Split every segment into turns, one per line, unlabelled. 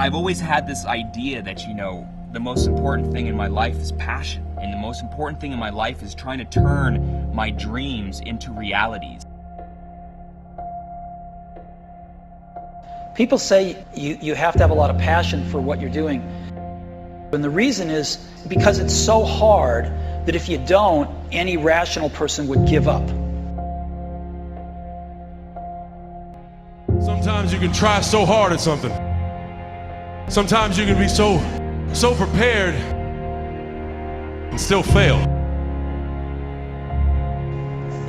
I've always had this idea that, the most important thing in my life is passion, and the most important thing in my life is trying to turn my dreams into realities.
People say you have to have a lot of passion for what you're doing. And the reason is because it's so hard that if you don't, any rational person would give up.
Sometimes you can try so hard at something. Sometimes you can be so prepared and still fail.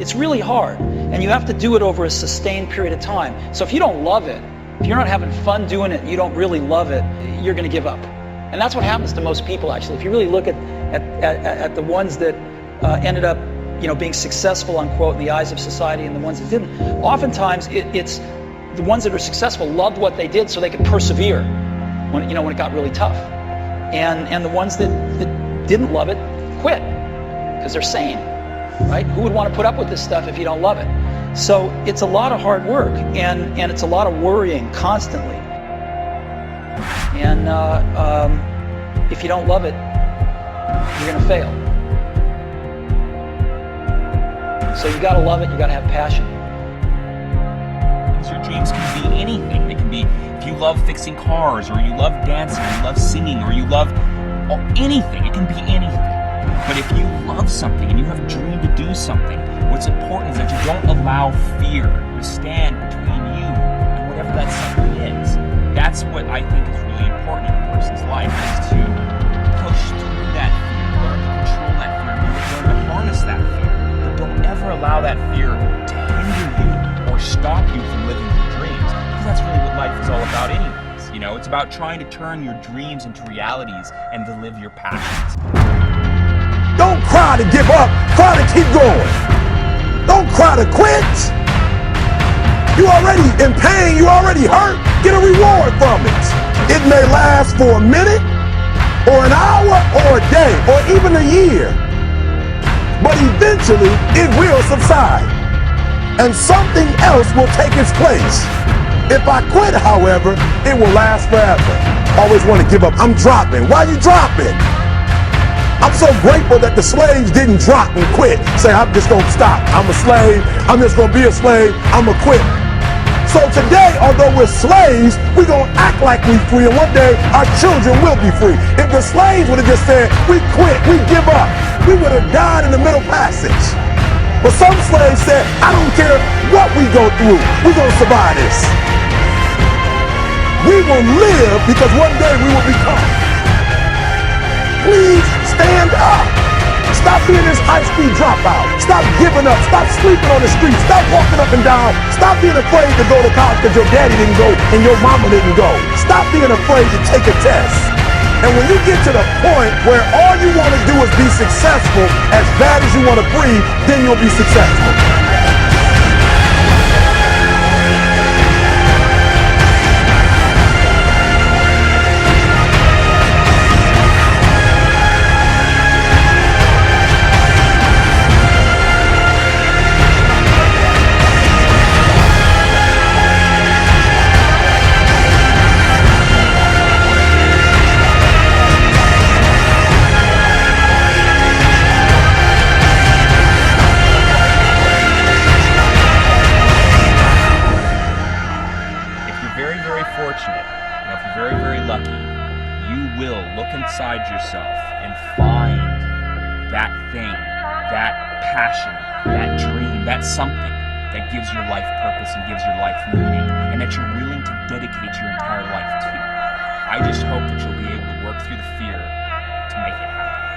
It's really hard, and you have to do it over a sustained period of time. So if you don't love it, if you're not having fun doing it, you don't really love it, you're going to give up. And that's what happens to most people, actually. If you really look at the ones that ended up, being successful, unquote, in the eyes of society, and the ones that didn't, oftentimes it's the ones that are successful loved what they did so they could persevere when it got really tough. And the ones that didn't love it quit because they're sane, right? Who would want to put up with this stuff if you don't love it? So it's a lot of hard work, and it's a lot of worrying constantly. And if you don't love it, you're going to fail. So you got to love it. You got to have passion.
Your dreams can be anything. They can be if you love fixing cars, or you love dancing, or you love singing, or you love anything. It can be anything. But if you love something and you have a dream to do something, what's important is that you don't allow fear to stand between you and whatever that something is. That's what I think is really important in a person's life, is to push through that fear, learn to control that fear, learn to harness that fear. But don't ever allow that fear to hinder you or stop you from living your dreams, because that's really what life is all about anyways. It's about trying to turn your dreams into realities and to live your passions.
Don't cry to give up, cry to keep going. Don't cry to quit. You already in pain, you already hurt. Get a reward from it. It may last for a minute, or an hour, or a day, or even a year. But eventually, it will subside, and something else will take its place. If I quit, however, it will last forever. Always want to give up. I'm dropping. Why are you dropping? I'm so grateful that the slaves didn't drop and quit. Say, I'm just going to stop. I'm a slave. I'm just going to be a slave. I'm going to quit. So today, although we're slaves, we're going to act like we're free, and one day our children will be free. If the slaves would have just said, we quit, we give up, we would have died in the middle passage. But some slaves said, I don't care what we go through, we're going to survive this. We will live because one day we will become. Please stand up. Stop being this high-speed dropout. Stop giving up. Stop sleeping on the street. Stop walking up and down. Stop being afraid to go to college because your daddy didn't go and your mama didn't go. Stop being afraid to take a test. And when you get to the point where all you want to do is be successful, as bad as you want to breathe, then you'll be successful.
Inside yourself and find that thing, that passion, that dream, that something that gives your life purpose and gives your life meaning, and that you're willing to dedicate your entire life to. I just hope that you'll be able to work through the fear to make it happen.